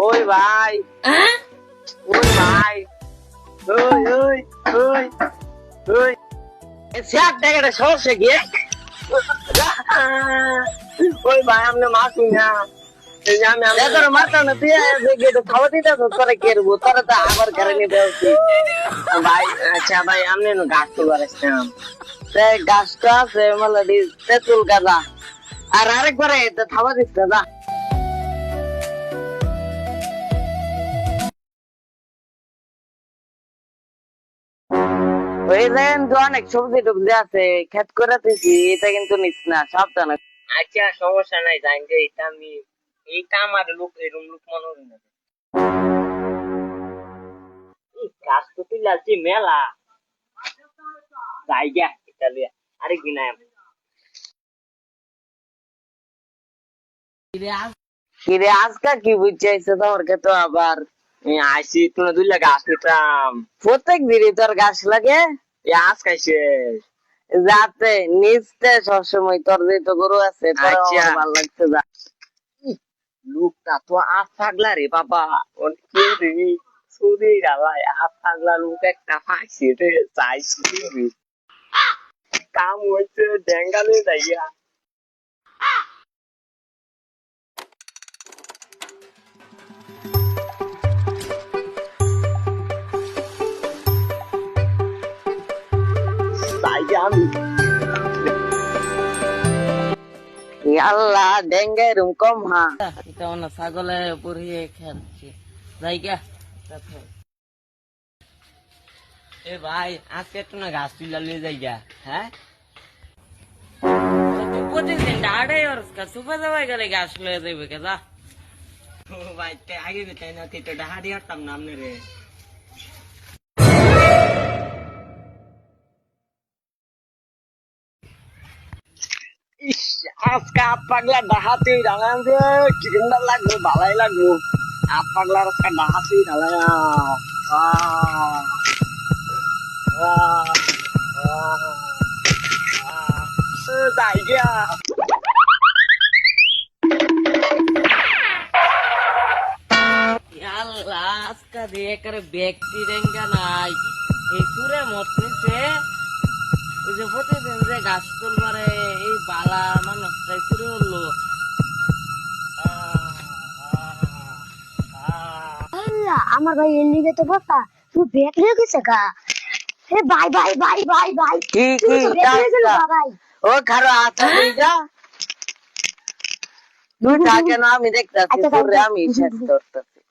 ওই ভাই ওই ভাই ওই ওই ওই ওই স্যার টাকাটা সমস্যা গিয়ে ওই ভাই আপনি মাসুন না আমি মারতাম না তুই গেটে খাওয়া দিতে তোরা কেরবো তোরা তো আবার ঘরে নিতে উচিত ভাই আচ্ছা ভাই আপনি গাছ তুলবার আসলাম গাছটা আছে মানে তেঁতুল গাঁদা আর আরেকবারে খাওয়া দিস না ওই দেন তো অনেক সবজি টবজি আছে খেত করে দিছি এটা কিন্তু নিস না সাবধানে আচ্ছা সমস্যা নাই জানি যে এটা আমি এইটা আমার লোক এরকম লোক মনে হয় না গাছ তো তুই লাগছি মেলা জায়গা এটা লিয়া আরেকদিন কিরে আজকা কি বুঝাইছে তোমাকে তো আবার আইসি তুমি দুই গাছ নিতাম প্রত্যেক দিনই তোর গাছ লাগে আজ খাইছে যাতে নিচতে সবসময় তোর যেহেতু গরু আছে ভালো লাগছে যা লোকটা তো আজ থাকলা রে বাবা সুরি রালাই আজ থাকলা লোক একটা ফাঁসি রে চাইছি কাম হচ্ছে ডেঙ্গালে যাইয়া আল্লাহ ডেঙ্গে রুম কম হা এটা না ছাগলে পুরিয়ে খেলছে জায়গা এ ভাই আজকে একটু না গাছ তুলা লিয়ে জায়গা হ্যাঁ প্রতিদিন ডাড়াই আর সুপার যাওয়াই গেলে গাছ লয়ে যাবে কে যা ও ভাই আগে তাই না তুই তো ডাহাড়ি হাঁটতাম না আমনে রে আজকে আপ পাগলা ডাহাতে ডালাম রে কি সুন্দর লাগবে ভালাই লাগবে আপ পাগলা আজকে ডাহাতে ডালাম জায়গা আল্লাহ আজকে দিয়ে করে ব্যক্তি রেঙ্গা নাই এই সুরে মরতেছে ওই যে প্রতিদিন যে গাছ তুলবারে এই বালা মানুষটাই শুরু হলো আমার ভাই এর লিগে তো বসা তুই ব্যাগ নিয়ে গেছে গা হে ভাই ভাই ভাই ভাই ভাই কি ভাই ও খারো আচ্ছা যা তুই থাকে না আমি দেখতেছি তোরে আমি শেষ করতেছি